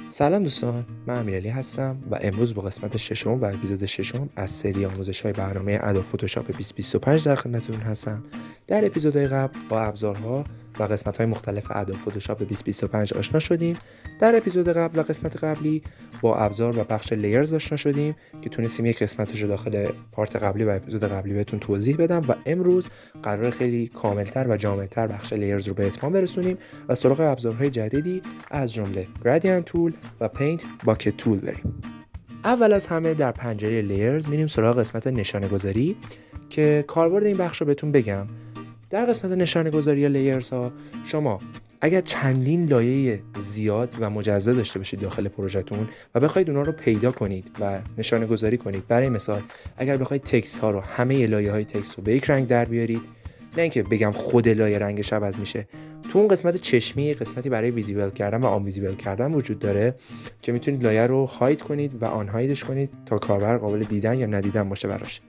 سلام دوستان، من امیرعلی هستم و امروز با قسمت ششم و اپیزود ششم از سری آموزش‌های برنامه ادوب فتوشاپ 2025 در خدمتتون هستم. در اپیزودهای قبل با ابزارها و قسمت‌های مختلف ادوب فتوشاپ 2025 آشنا شدیم. در اپیزود قبل و قسمت قبلی با ابزار و بخش لیرز آشنا شدیم که تونستیم یک قسمتش رو داخل پارت قبلی و اپیزود قبلی بهتون توضیح بدم و امروز قرار خیلی کاملتر و جامع‌تر بخش لیرز رو به اتمام برسونیم و سراغ ابزارهای جدیدی از جمله گرادینت تول و پینت باکت تول بریم. اول از همه در پنجره لیرز میریم سراغ قسمت نشانه گذاری که کاربرد این بخش رو بهتون بگم. در قسمت نشانه گذاری یا لیرز ها شما اگر چندین لایه زیاد و مجزا داشته باشید داخل پروژهتون و بخواید اونا رو پیدا کنید و نشانه گذاری کنید، برای مثال اگر بخواید تکست ها رو همه لایه های تکست رو به یک رنگ در بیارید، نه اینکه بگم خود لایه رنگش عوض میشه، تو اون قسمت چشمی قسمتی برای ویزیبل کردن و آن ویزیبل کردن وجود داره که میتونید لایه رو هاید کنید و آن هایدش کنید تا کاربر قابل دیدن یا ندیدن باشه براش.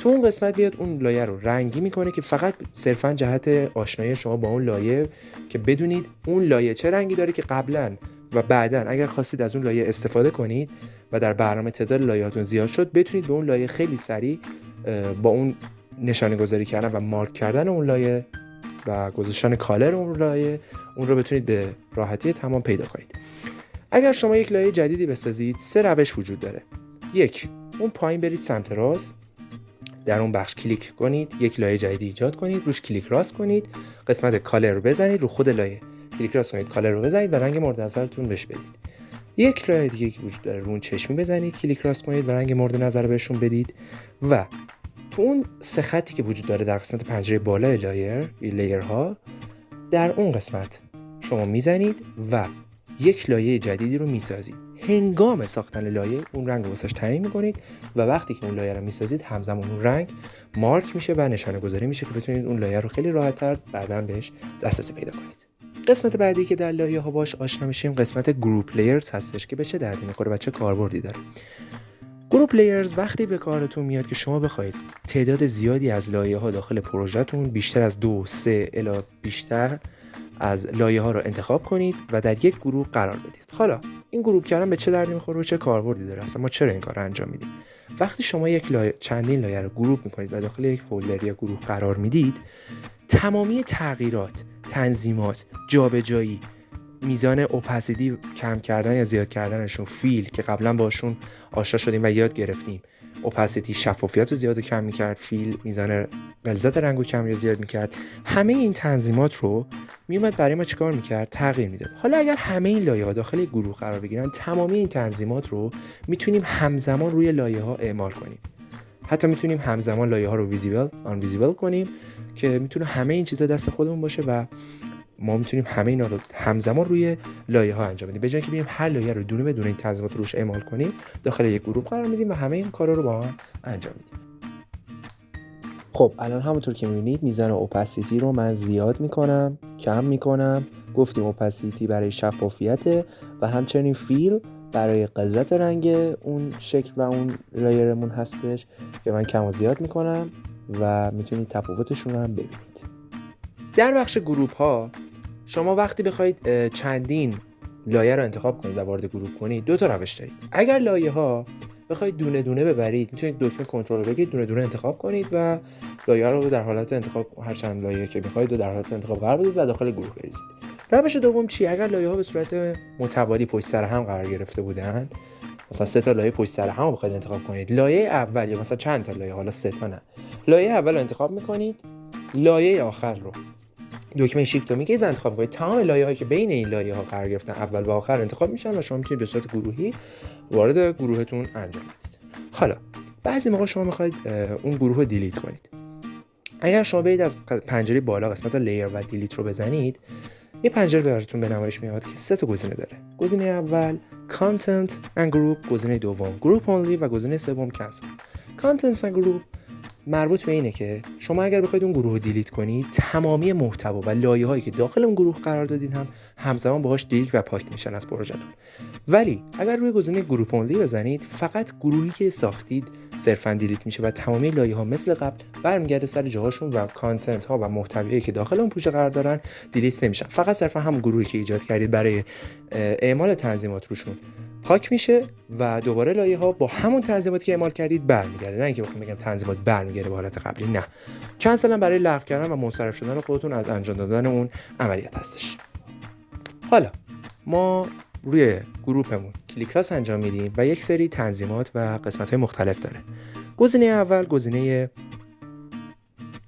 تو اون قسمت بیاد اون لایه رو رنگی میکنه که فقط صرفا جهت آشنایی شما با اون لایه که بدونید اون لایه چه رنگی داره که قبلا و بعدا اگر خواستید از اون لایه استفاده کنید و در برنامه تعداد لایه‌هاتون زیاد شد بتونید به اون لایه خیلی سریع با اون نشانه گذاری کردن و مارک کردن اون لایه و گذاشتن کالر اون لایه اون رو بتونید به راحتی تمام پیدا کنید. اگر شما یک لایه جدیدی بسازید 3 روش وجود داره. یک، اون پایین برید سمت راست، در اون بخش کلیک کنید، یک لایه جدیدی ایجاد کنید، روش کلیک راست کنید، قسمت کالر رو بزنید رو خود لایه، کلیک راست کنید، کالر رو بزنید و رنگ مورد نظرتون بهش بدید. یک راه دیگه که وجود داره، رو اون چشمی بزنید، کلیک راست کنید و رنگ مورد نظر بهشون بدید و تو اون 3 خطی که وجود داره در قسمت پنجره بالای لایرها، در اون قسمت شما میزنید و یک لایه جدیدی رو میسازید. هنگام ساختن لایه اون رنگ رو واسش تعیین میکنید و وقتی که اون لایه رو میسازید همزمان اون رنگ مارک میشه و نشانه گذاری میشه که بتونید اون لایه رو خیلی راحت‌تر بعداً بهش دسترسی پیدا کنید. قسمت بعدی که در لایه ها باش آشنا میشیم قسمت گروپ لیرز هستش که به چه دردی میخوره و چه کاربردی داره. گروپ لیرز وقتی به کارتون میاد که شما بخواید تعداد زیادی از لایه ها داخل پروژهتون بیشتر از 2، 3 الی بیشتر از لایه ها رو انتخاب کنید و در یک گروه قرار بدید. حالا این گروپ کردن به چه دردی میخوره و چه کاربردی داره؟ اصلا ما چرا این کار رو انجام میدیم؟ وقتی شما یک چندین لایه رو گروپ میکنید و داخل یک فولدر یا گروه قرار میدید، تمامی تغییرات، تنظیمات، جابجایی، میزان اوپاسیتی کم کردن یا زیاد کردنشون، فیل که قبلا باشون آشنا شدیم و یاد گرفتیم، اوپاسیتی شفافیت رو زیاد کم میکرد، فیل میزان غلظت رنگ رو کم یا زیاد میکرد، همه این تنظیمات رو میومد برای ما چیکار میکرد؟ تغییر میداد. حالا اگر همه این لایه ها داخل یک گروه قرار بگیرن، تمامی این تنظیمات رو میتونیم همزمان روی لایه ها اعمال کنیم. حتی میتونیم همزمان لایه ها رو ویزیبل، آن ویزیبل کنیم که میتونه همه این چیزا دست خودمون باشه و ما میتونیم همه اینا رو همزمان روی لایه ها انجام بدیم. به جای اینکه بریم هر لایه رو دونه بدون این تنظیمات روش اعمال کنیم، داخل یک گروه قرار میدیم و همه این کارا رو با هم انجام میدیم. خب الان همونطور که میبینید میزان اوپاسیتی رو من زیاد میکنم، کم میکنم. گفتیم اوپاسیتی برای شفافیت و همچنین فیل برای غلظت رنگ اون شکل و اون لایرمون هستش که من کم و زیاد میکنم و میتونید تفاوتشون رو هم ببینید. در بخش گروپ ها شما وقتی بخواید چندین لایه رو انتخاب کنید و وارد گروپ کنید، 2 تا روش دارید. اگر لایه ها بخواید دونه دونه ببرید، میتونید دکمه کنترل رو بگیرید، دونه دونه انتخاب کنید و لایه رو در حالت انتخاب، هر چند لایه که میخواید رو در حالت انتخاب قرار بدید و داخل گروه بریزید. روش دوم چی؟ اگر لایه ها به صورت متوالی پشت سر هم قرار گرفته بودن، مثلا 3 تا لایه پشت سر هم رو بخواید انتخاب کنید، لایه اول یا مثلا چند تا لایه، حالا 3 تا نه، لایه اول رو انتخاب میکنید، لایه آخر رو دکمه شیفت رو میگیرید و انتخاب میکنید. تمام لایه‌هایی که بین این لایه‌ها قرار گرفتن اول و آخر انتخاب میشن و شما میتونید به صورت گروهی وارد گروهتون انجام بدید. حالا بعضی موقع شما میخواید اون گروه رو دیلیت کنید. اگر شما برید از پنجره بالا قسمت لیر و دیلیت رو بزنید، یه پنجره براتون به نمایش میاد که 3 تا گزینه داره. گزینه اول Content and Group، گزینه دوم Group Only و گزینه سوم Cancel. Content and Group مربوط به اینه که شما اگر بخواید اون گروه رو دیلیت کنید، تمامی محتوا و لایه‌هایی که داخل اون گروه قرار دادین هم همزمان باهاش دیلیت و پاک میشن از پروژهتون. ولی اگر روی گزینه گروپ اونلی بزنید، فقط گروهی که ساختید صرفا دیلیت میشه و تمامی لایه‌ها مثل قبل برمیگرده سر جاهاشون و کانتنت ها و محتویایی که داخل اون پروژه قرار دارن دیلیت نمیشن. فقط صرفا همون گروهی که ایجاد کردید برای اعمال تنظیمات روشون پاک میشه و دوباره لایه‌ها با همون تنظیماتی که اعمال کردید برمیگرده. نه اینکه بخوام بگم تنظیمات برمیگرده به حالت قبلی، نه. کنسل برای لغو کردن و منصرف شدن خودتون از انجام دادن اون عملیات هستش. حالا ما روی گروهمون کلیک راست انجام میدیم و یک سری تنظیمات و قسمت‌های مختلف داره. گزینه اول گزینه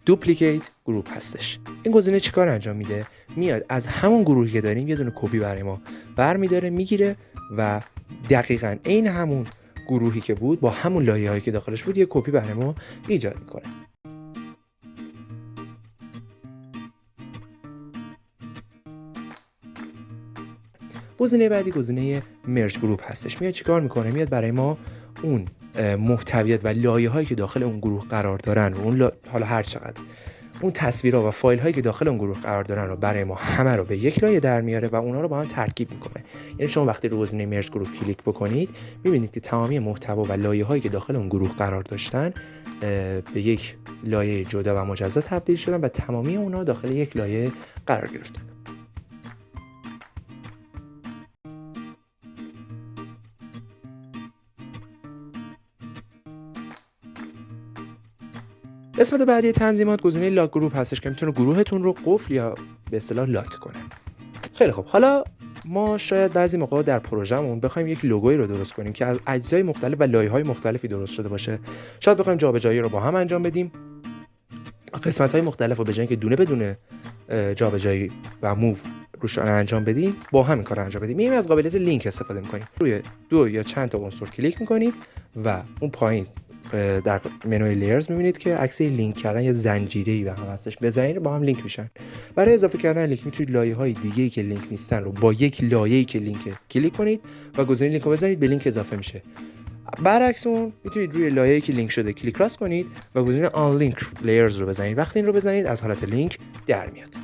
دوپلیکیت گروپ هستش. این گزینه چیکار انجام میده؟ میاد از همون گروهی که داریم یه دونه کپی برای ما برمی‌داره، میگیره و دقیقاً عین همون گروهی که بود با همون لایه‌هایی که داخلش بود یه کپی برای ما ایجاد میکنه. گزینه بعدی گزینه مرج گروپ هستش. میاد چیکار میکنه؟ میاد برای ما اون محتویات و لایه‌هایی که داخل اون گروه قرار دارن و اون حالا هر چقدر اون تصویرها و فایل هایی که داخل اون گروه قرار دارن رو برای ما همه رو به یک لایه در میاره و اونا رو با هم ترکیب میکنه. یعنی شما وقتی روی گزینه مرج گروپ کلیک بکنید میبینید که تمامی محتوا و لایه هایی که داخل اون گروه قرار داشتن به یک لایه جدا و مجزا تبدیل شدن و تمامی اونا داخل یک لایه قرار گرفتن. قسمت بعدی تنظیمات گزینه لاک گروپ هستش که میتونه گروهتون رو قفل یا به اصطلاح لاک کنه. خیلی خوب، حالا ما شاید بعضی موقع در پروژهمون بخوایم یک لوگویی رو درست کنیم که از اجزای مختلف و لایه‌های مختلفی درست شده باشه. شاید بخوایم جابجایی رو با هم انجام بدیم. قسمت‌های مختلف رو به جای اینکه دونه بدونه جابجایی و موو روش انجام بدیم، با هم این کارو انجام بدیم. میایم از قابلیت لینک استفاده می‌کنیم. روی دو یا چند تا عنصر کلیک می‌کنید و اون پایین در منوی لیرز می‌بینید که عکس لینک کردن یا زنجیره‌ای به هم هستش. بزنید با هم لینک میشن. برای اضافه کردن لینک میتونید لایه‌های دیگه‌ای که لینک نیستن رو با یک لایه‌ای که لینک کلیک کنید و گزینه لینک رو بزنید، به لینک اضافه میشه. برعکس اون میتونید روی لایه‌ای که لینک شده کلیک راست کنید و گزینه آن لینک لیرز رو بزنید. وقتی این رو بزنید از حالت لینک در میاد.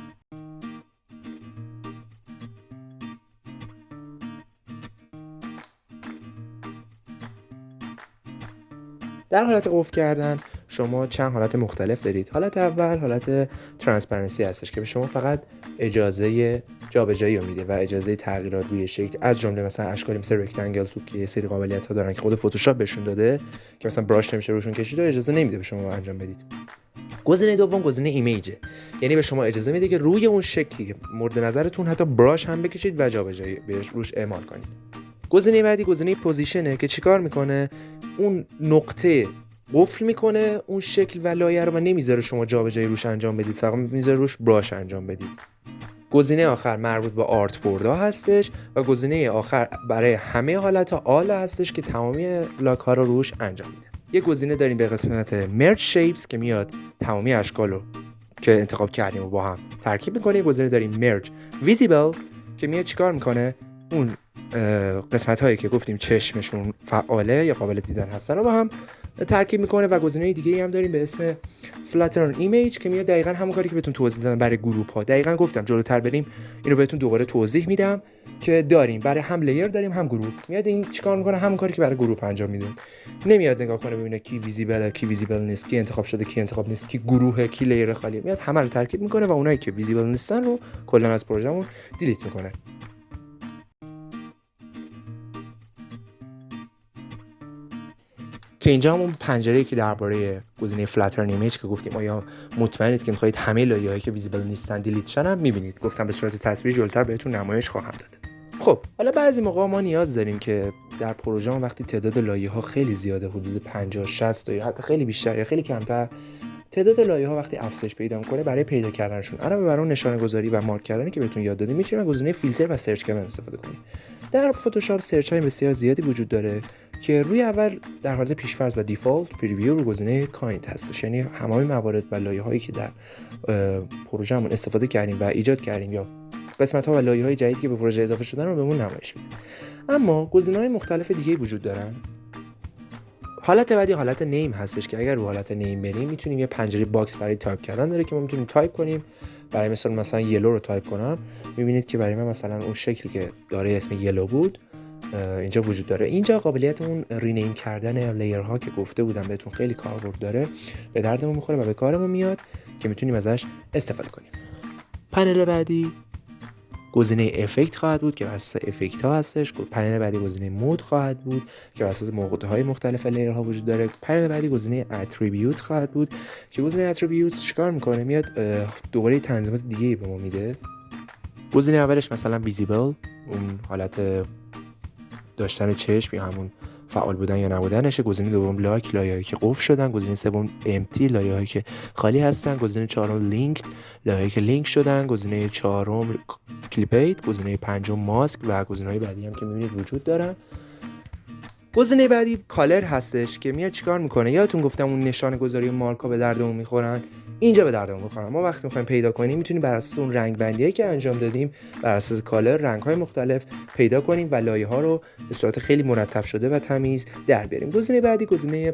در حالت قفل کردن شما چند حالت مختلف دارید. حالت اول حالت ترانسپرنسی هستش که به شما فقط اجازه جابجایی رو میده و اجازه تغییرات روی شکل، از جمله مثلا اشکالی مثل رکتانگل تو که یه سری قابلیت‌ها دارن که خود فتوشاپ بهشون داده که مثلا براش نمیشه روشون کشید و اجازه نمیده به شما انجام بدید. گزینه دوم گزینه ایمیجه، یعنی به شما اجازه میده که روی اون شکلی که مورد نظرتون حتی براش هم بکشید و جابجایی بهش روش اعمال کنید. گزینه بعدی گزینه پوزیشنه که چیکار میکنه؟ اون نقطه قفل میکنه اون شکل و لایه رو و نمیذاره شما جابجایی روش انجام بدید، فقط میذاره روش براش انجام بدید. گزینه آخر مربوط به آرت بوردها هستش و گزینه آخر برای همه حالت‌ها آل هستش که تمامی لاک ها رو روش انجام میده. یه گزینه داریم به قسمت مرج شیپس که میاد تمامی اشکال رو که انتخاب کردیم و با هم ترکیب میکنه. یه گزینه داریم مرج ویزیبل که میاد چیکار میکنه؟ اون قسمت هایی که گفتیم چشمشون فعاله یا قابل دیدن هستن رو با هم ترکیب میکنه. و گزینه دیگه ای هم داریم به اسم فلاترن ایمیج که میاد دقیقاً همون کاری که بهتون توضیح دادم برای گروپ ها. دقیقاً گفتم جلوتر بریم اینو بهتون دوباره توضیح میدم که داریم برای هم لیر داریم هم گروپ. میاد این چیکار میکنه؟ همون کاری که برای گروپ انجام میده. نمیاد نگاه کنه ببینه کی ویزیبل کی ویزیبل نیست، کی انتخاب شده کی انتخاب نیست، کی گروهه کی لیر خالیه. میاد همه رو ترکیب میکنه و اونایی که ویزیبل نیستن رو کلا از پروژهمون دیلیت میکنه. که اینجا همون پنجره‌ای که درباره گزینه فلاترن ایمیج که گفتیم آیا مطمئنید که می‌خواید همه لایه‌هایی که ویزیبل نیستن دیلیت شن هم می‌بینید. گفتم به صورت تصویری جلوتر بهتون نمایش خواهم داد. خب حالا بعضی موقع ما نیاز داریم که در پروژه‌مون وقتی تعداد لایه‌ها خیلی زیاده، حدود 50 60 یا حتی خیلی بیشتر یا خیلی کمتر، تعداد لایه‌ها وقتی افزایش پیدا می‌کنه برای پیدا کردنشون علاوه بر اون نشانه‌گذاری و مارک کردنی که بهتون یاد دادیم می‌تونید گزینه فیلتر و سرچ کردن استفاده کنید. در فتوشاپ سرچ‌های بسیار زیادی وجود داره که روی اول در حالت پیش‌فرض و دیفالت پریویو رو گزینه کایند هستش، یعنی همه موارد و لایه‌هایی که در پروژه‌مون استفاده کردیم و ایجاد کردیم یا قسمت‌ها و لایه‌های جدیدی که به پروژه اضافه شدن رو بهمون نمایش میده. اما گزینه‌های مختلف دیگه وجود دارن. حالت بعدی حالت نیم هستش که اگر رو حالت نیم بریم میتونیم یه پنجره باکس برای تایپ کردن داره که ما میتونیم تایپ کنیم. برای مثلا یلو رو تایپ کنم، میبینید که برای من مثلا اون شکلی که داره اسم یلو بود اینجا وجود داره. اینجا قابلیت اون رینیم کردن لیرها که گفته بودم بهتون خیلی کاربرد داره، به دردمون میخوره و به کارمون میاد که میتونیم ازش استفاده کنیم. پنل بعدی گزینه افکت خواهد بود که بر اساس افکت ها هستش. پنل بعدی گزینه مود خواهد بود که بر اساس موضوعات مختلف لیرها وجود داره. پنل بعدی گزینه اتریبیوت خواهد بود که گزینه اتریبیوت چیکار میکنه؟ میاد دوباره تنظیمات دیگه‌ای به ما میده. گزینه اولش مثلا ویزیبل، اون حالت داشتن چشم یا همون فعال بودن یا نبودنشه. گزینه دوم لاک، لایه‌هایی که قفل شدن. گزینه سوم امپتی، لایه‌هایی که خالی هستن. گزینه چهارم لینکد، لایه‌هایی که لینک شدن. گزینه چهارم کلیپیت. گزینه پنجم ماسک و گزینه‌های بعدی هم که می‌بینید وجود دارن. گزینه بعدی کالر هستش که میاد چیکار میکنه؟ یادتون گفتم اون نشانه گذاری مارکا به دردمون میخورن، اینجا به دردمون میخورن. ما وقتی میخوایم پیدا کنیم میتونیم بر اساس اون رنگ بندیایی که انجام دادیم بر اساس کالر رنگ‌های مختلف پیدا کنیم و لایه‌ها رو به صورت خیلی مرتب شده و تمیز در بیاریم. گزینه بعدی گزینه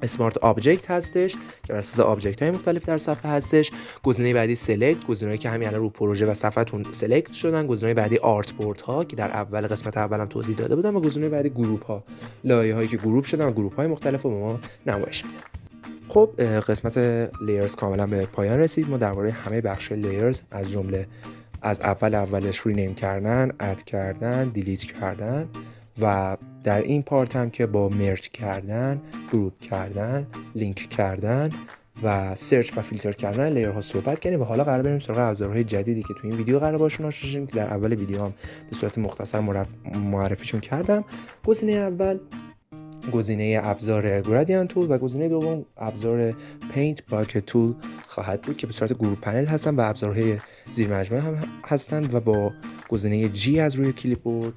اسمارت آبجکت هستش که بر اساس آبجکت‌های مختلف در صفحه هستش. گزینه بعدی سلکت، گزینه‌ای که همین الان رو پروژه و صفحه‌تون سلکت شدن. گزینه بعدی آرت بورد ها که در اول قسمت اولم توضیح داده بودم و گزینه بعدی گروپ ها، لایه‌هایی که گروپ شدن و گروپ‌های مختلف رو به ما نمایش میده. خب قسمت لیرز کاملا به پایان رسید. ما درباره همه بخش لیرز از جمله از اولش رینیم کردن، اد کردن، دیلیت کردن و در این پارت هم که با مرج کردن، گروپ کردن، لینک کردن و سرچ و فیلتر کردن لیرها صحبت کردیم و حالا قرار بریم سراغ ابزارهای جدیدی که تو این ویدیو قرار باشون آشنا شیم که در اول ویدیو هم به صورت مختصر معرفیشون کردم. گزینه اول گزینه ابزار گرادیانت تول و گزینه دوم ابزار پینت براکت تول خواهد بود که به صورت گروپ پنل هستن و ابزارهای زیر مجموعه هم هستند و با گزینه G از روی کلیپبورد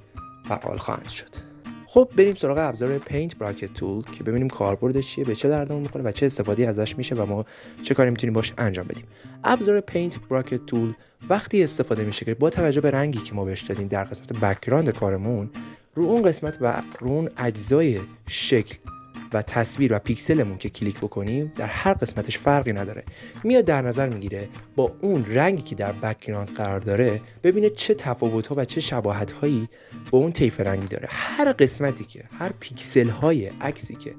فعال خواهند شد. خب بریم سراغ ابزار پینت براکت تول که ببینیم کاربردش چیه، به چه دردمون میخوره و چه استفاده ازش میشه و ما چه کاری میتونیم باش انجام بدیم. ابزار پینت براکت تول وقتی استفاده میشه که با توجه به رنگی که ما بهش دادیم در قسمت بک‌گراند کارمون، رو اون قسمت و رو اون اجزای شکل و تصویر و پیکسلمون که کلیک بکنیم در هر قسمتش فرقی نداره، میاد در نظر میگیره با اون رنگی که در بک‌گراند قرار داره ببینه چه تفاوت‌ها و چه شباهت‌هایی با اون طیف رنگی داره. هر قسمتی که هر پیکسل‌های عکسی که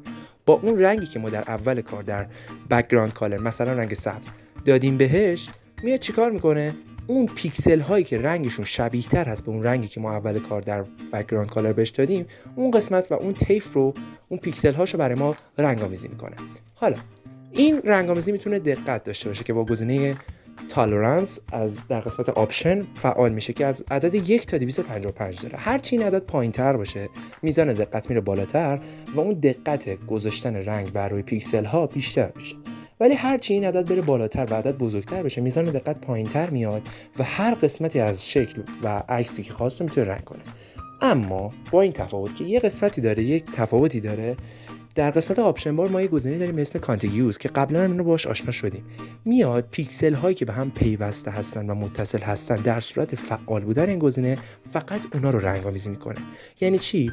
با اون رنگی که ما در اول کار در بک‌گراند کالر مثلا رنگ سبز دادیم بهش، میاد چیکار میکنه؟ اون پیکسل هایی که رنگشون شبیه تر هست به اون رنگی که ما اول کار در بک‌گراند کالر بهش دادیم، اون قسمت و اون طیف رو، اون پیکسل هاشو برای ما رنگ‌آمیزی میکنه. حالا این رنگ‌آمیزی میتونه دقت داشته باشه که با گزینه تالرنس از در قسمت آپشن فعال میشه که از عدد 1 تا 255 داره. هر چی این عدد پایین‌تر باشه میزان دقت میره بالاتر و اون دقت گذاشتن رنگ بر روی پیکسل ها بیشتر میشه. ولی هر چی این عدد بره بالاتر و عدد بزرگتر بشه میزان دقت پایین‌تر میاد و هر قسمتی از شکل و عکسی که خواسته میتونه رنگ کنه. اما با این تفاوت که یه قسمتی داره، یک تفاوتی داره، در قسمت آپشن بار ما یه گزینه داریم به اسم کانتیگیوس که قبلا هم اینو باهاش آشنا شدیم. میاد پیکسل هایی که به هم پیوسته هستن و متصل هستن در صورت فعال بودن این گزینه فقط اونا رو رنگ آمیزی میکنه. یعنی چی؟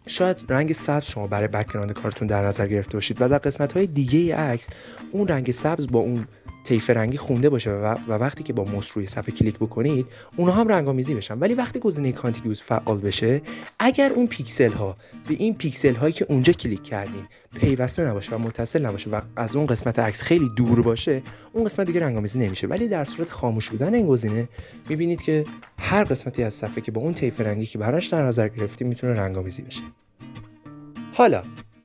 شاید رنگ سبز شما برای بک‌گراند کارتون در نظر گرفته باشید و در قسمت‌های دیگه عکس اون رنگ سبز با اون طیف رنگی خونده باشه و وقتی که با موس روی صفحه کلیک بکنید اونها هم رنگ‌آمیزی بشن. ولی وقتی گزینه کانتیگیوس فعال بشه، اگر اون پیکسل ها به این پیکسل هایی که اونجا کلیک کردیم پیوسته نباشه و متصل نباشه و از اون قسمت عکس خیلی دور باشه، اون قسمت دیگه رنگ‌آمیزی نمیشه. ولی در صورت خاموش بودن این گزینه می‌بینید که هر قسمتی از صفحه که با اون طیف رنگی که براش در نظر گرفتیم میتونه رنگ‌آمیزی بشه. حالا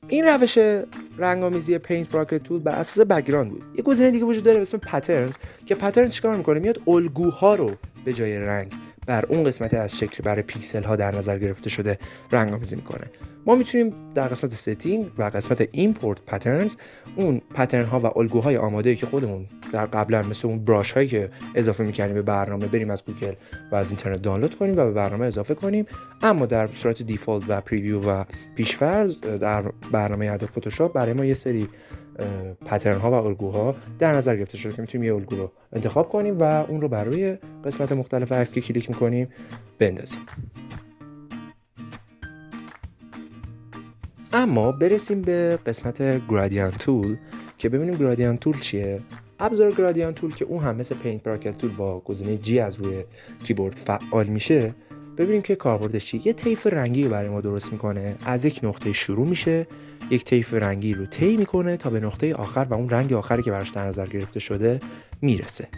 این روش رنگ‌آمیزی پینت براکت تول بر اساس بک‌گراند بود. یه گزینه دیگه وجود داره به اسم پترنز که پترنز چیکار میکنه؟ میاد الگوها رو به جای رنگ بر اون قسمت از شکل برای پیکسل ها در نظر گرفته شده رنگ‌آمیزی میکنه. ما میتونیم در قسمت ستینگ و قسمت ایمپورت پترنز اون پترن ها و الگوهای آماده‌ای که خودمون در قبلا مثل اون براش هایی که اضافه می‌کردیم به برنامه بریم از گوگل و از اینترنت دانلود کنیم و به برنامه اضافه کنیم. اما در صورت دیفالت و پریویو و پیش‌فرض در برنامه ادوب فتوشاپ برای ما یه سری پترن ها و الگوها در نظر گرفته شده که میتونیم یه الگو رو انتخاب کنیم و اون رو بر روی قسمت مختلف عکس که کلیک می‌کنیم بندازیم. اما برسیم به قسمت گرادیانت تول که ببینیم گرادیانت تول چیه. ابزار گرادیانت تول که اون هم مثل پینت براکت تول با گزینه G از روی کیبورد فعال میشه، ببینیم که کاربردش چیه. یه طیف رنگی برای ما درست میکنه، از یک نقطه شروع میشه، یک طیف رنگی رو طی میکنه تا به نقطه آخر و اون رنگ آخری که براش در نظر گرفته شده میرسه.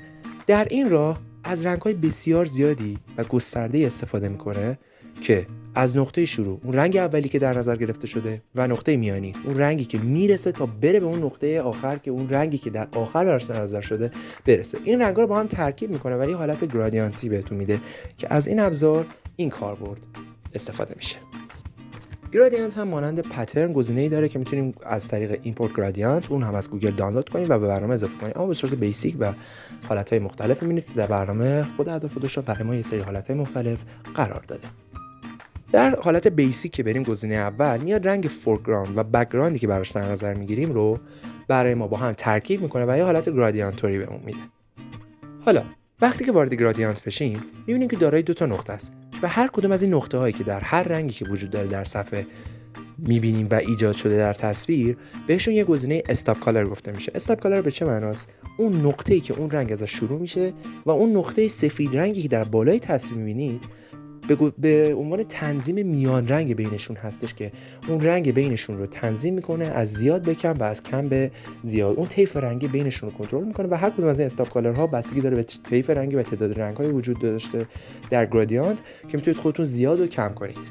در این راه از رنگ‌های بسیار زیادی و گسترده استفاده میکنه که از نقطه شروع اون رنگ اولی که در نظر گرفته شده و نقطه میانی اون رنگی که میرسه تا بره به اون نقطه آخر که اون رنگی که در آخر براش در نظر شده برسه. این رنگ‌ها رو با هم ترکیب میکنه و یه حالت گرادیانتی بهتون میده که از این ابزار این کاربرد استفاده میشه. گرادیانت هم مانند پترن گزینه‌ای داره که میتونیم از طریق ایمپورت گرادیانت اون هم از گوگل دانلود کنیم و به برنامه اضافه کنیم، اما به صورت بیسیک و حالت‌های مختلف می‌بینید در برنامه خود ادوب فتوشاپ برای ما یه سری حالت‌های مختلف قرار داده. در حالت بیسیک که بریم گزینه اول میاد رنگ فورگراند و بک‌گراندی که براش در نظر میگیریم رو برای ما با هم ترکیب میکنه و یه حالت گرادیانتوری بهمون میده. حالا وقتی که وارد گرادیانت بشیم میبینیم که دارای دو تا نقطه است و هر کدوم از این نقطه هایی که در هر رنگی که وجود داره در صفحه میبینیم و ایجاد شده در تصویر بهشون یه گزینه استاپ کالر گفته میشه. استاپ کالر به چه معناست؟ اون نقطه‌ای که اون رنگ ازش شروع میشه و اون نقطه سفید رنگی که در بالای تصویر میبینید به عنوان تنظیم میان رنگ بینشون هستش که اون رنگ بینشون رو تنظیم میکنه از زیاد به کم و از کم به زیاد. اون طیف رنگی بینشون رو کنترل میکنه و هر کدوم از این استاپ کالرها بستگی داره به طیف رنگی و تعداد رنگ‌های وجود داشته در گرادیانت که میتونید خودتون زیاد و کم کنید.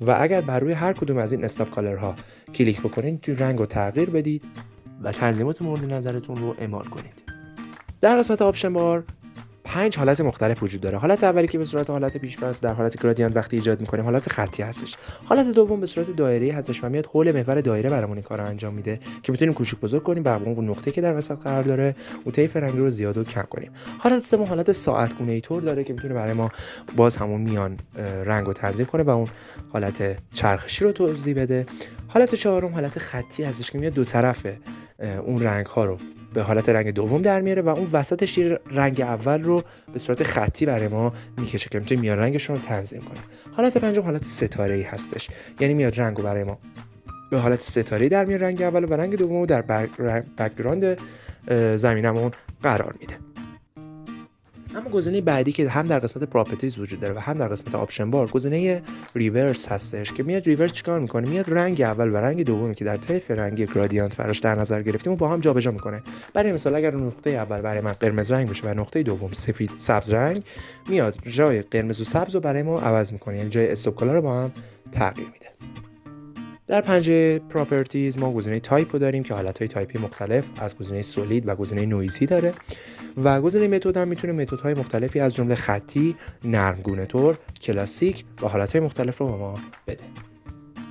و اگر بر روی هر کدوم از این استاپ کالرها کلیک بکنید میتونید رنگ رو تغییر بدید و تنظیمات مورد نظرتون رو اعمال کنید. در قسمت آپشن بار 5 حالت مختلف وجود داره. حالت اولی که به صورت حالت پیش‌فرض در حالت گرادیانت وقتی ایجاد می‌کنیم حالت خطی هستش. حالت دوم به صورت دایره‌ای هستش و میاد حول محور دایره برامون این کارو انجام میده که میتونیم کوچیک بزرگ کنیم و اون نقطه‌ای که در وسط قرار داره اون طیف رنگی رو زیاد و کم کنیم. حالت سوم حالت ساعت‌گونه‌ای طور داره که میتونه برای ما باز همون میان رنگو تنظیم کنه و اون حالت چرخشی رو توضیح بده. حالت چهارم حالت خطی هستش که میاد دو طرف اون رنگ‌ها رو به حالت رنگ دوم در میاره و اون وسطش رنگ اول رو به صورت خطی برای ما میکشه که میتونیم میان رنگشون رو تنظیم کنیم. حالت پنجم حالت ستاره‌ای هستش، یعنی میاد رنگو برای ما به حالت ستاره‌ای در میاره رنگ اول و رنگ دوم رو در بک‌گراند زمینمون قرار میده. اما گزینه بعدی که هم در قسمت پراپرتیز وجود داره و هم در قسمت آپشن بار گزینه ریورس هستش که میاد ریورس چیکار میکنه؟ میاد رنگ اول و رنگ دومی که در طیف رنگی گرادیانت براش در نظر گرفتیم و با هم جابجا میکنه. برای مثال اگر نقطه اول برای من قرمز رنگ باشه و نقطه دوم سفید سبز رنگ، میاد جای قرمز و سبز رو برای ما عوض میکنه، یعنی جای استاپ کالر رو با هم تغییر میده. در پنجره پراپرتیز ما گزینه تایپ رو داریم که حالتهای تایپی مختلف از گزینه سولید و گزینه نویزی داره و گزینه متد هم میتونه متدهای مختلفی از جمله خطی، نرمگونه طور، کلاسیک و حالتهای مختلف رو به ما بده.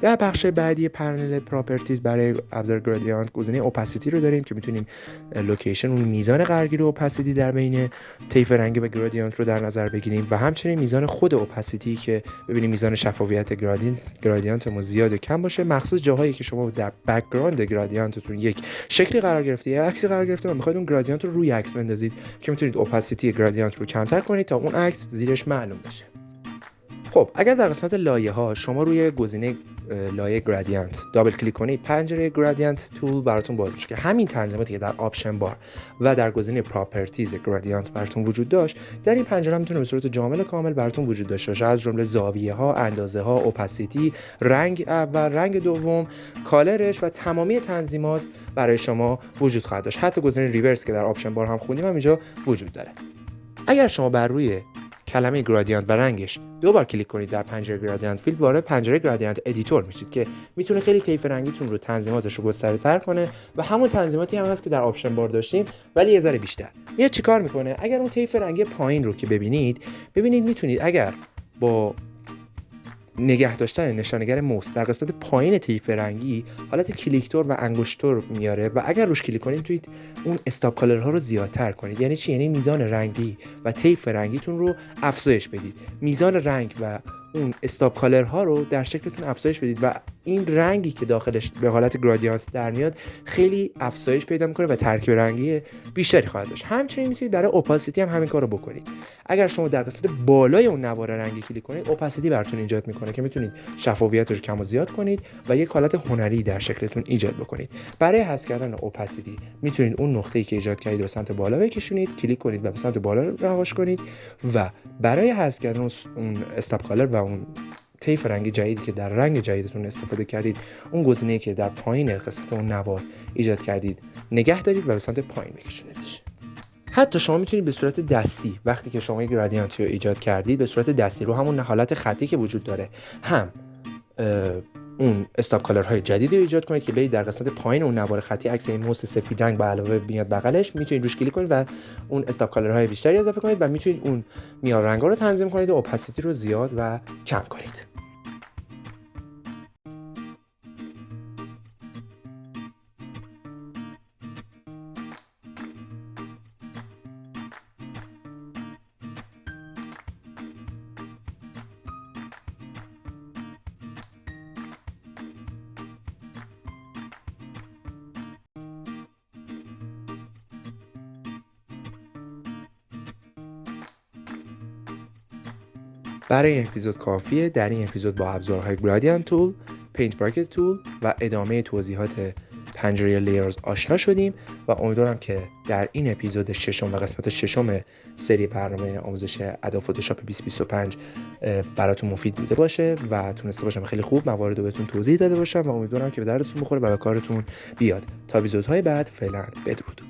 در بخش بعدی پنل پراپرتیز برای ابزار گرادیانت گزینه اوپاسیتی رو داریم که میتونیم لوکیشن اون میزان قرارگیری اوپاسیتی در بین طیف رنگی و گرادیانت رو در نظر بگیریم و همچنین میزان خود اوپاسیتی که ببینیم میزان شفافیت گرادیانتمون زیاد و کم باشه، مخصوص جاهایی که شما در بک‌گراند گرادیانتتون یک شکلی قرار گرفته یا عکسی قرار گرفته و میخواید اون گرادیانت رو روی عکس بندازید که میتونید اوپاسیتی گرادیانت رو کمتر کنید تا اون عکس زیرش معلوم بشه. خب اگر در قسمت لایه ها شما روی گزینه لایه گرادیانت دابل کلیک کنید، پنجره گرادیانت تول براتون باز میشه که همین تنظیماتی که در آپشن بار و در گزینه پراپرتیز گرادیانت براتون وجود داشت در این پنجره میتونه به صورت جامع کامل براتون وجود داشته باشه، از جمله زاویه ها، اندازه ها، اوپاسیتی، رنگ اول، رنگ دوم، کالرش و تمامی تنظیمات برای شما وجود خواهد داشت. حتی گزینه ریورس که در آپشن بار هم خوندیم هم اینجا وجود داره. اگر شما بر روی کلمه گرادیانت و رنگش دوبار کلیک کنید در پنجره گرادیانت فیلد، وارد پنجره گرادیانت ادیتور میشید که میتونه خیلی طیف رنگیتون رو تنظیماتش رو گستره‌تر کنه و همون تنظیماتی هم هست که در آپشن بار داشتیم ولی یه ذره بیشتر. میاد چیکار میکنه؟ اگر اون طیف رنگی پایین رو که ببینید میتونید اگر با نگه داشتن نشانگر موس در قسمت پایین طیف رنگی حالت کلیکتور و انگشتور میاره و اگر روش کلیک کنید میتونید اون استاپ کالرها رو زیادتر کنید. یعنی چی؟ یعنی میزان رنگی و طیف رنگیتون رو افزایش بدید، میزان رنگ و اون استاپ کالرها رو در شکلتون افزایش بدید و این رنگی که داخلش به حالت گرادیانت در میاد خیلی افزایش پیدا میکنه و ترکیب رنگی بیشتری خواهد داشت. همچنین میتونید برای اوپاسیتی هم همین کارو بکنید. اگر شما در قسمت بالای اون نوار رنگی کلیک کنید، اوپاسیتی براتون ایجاد میکنه که میتونید شفافیت رو کم و زیاد کنید و یک حالت هنری در شکلتون ایجاد بکنید. برای حذف کردن اوپاسیتی میتونید اون نقطه‌ای که ایجاد کردید به سمت بالا بکشونید، کلیک کنید و به سمت بالا رهاش کنید و برای حذف کردن اون استاپ کالر و اون طیف رنگی جدیدی که در رنگ جدیدتون استفاده کردید، اون گزینه‌ای که در پایین قسمت اون نوار ایجاد کردید نگه دارید و به سمت پایین بکشونیدش. حتی شما میتونید به صورت دستی وقتی که شما گرادیانتی رو ایجاد کردید به صورت دستی رو همون حالت خطی که وجود داره هم اون استاپ کالرهای جدیدی رو ایجاد کنید که برید در قسمت پایین اون نوار خطی عکس این موس سفید رنگ با علاوه میاد بغلش، میتونید روش کلیک کنید و اون استاپ کالرهای بیشتری اضافه کنید و میتونید اون معیار رنگا رو تنظیم کنید و اوپاسیتی رو زیاد و کم کنید. برای این اپیزود کافیه. در این اپیزود با ابزارهای گرادیانت تول، پینت براکت تول و ادامه توضیحات پنجره لیرز آشنا شدیم و امیدوارم که در این اپیزود ششم و قسمت ششم سری برنامه آموزش ادوب فتوشاپ 2025 براتون مفید بوده باشه و تونسته باشم خیلی خوب موارد رو بهتون توضیح داده باشم و امیدوارم که به دردتون بخوره و به کارتون بیاد. تا اپیزودهای بعد، فعلا بدرود.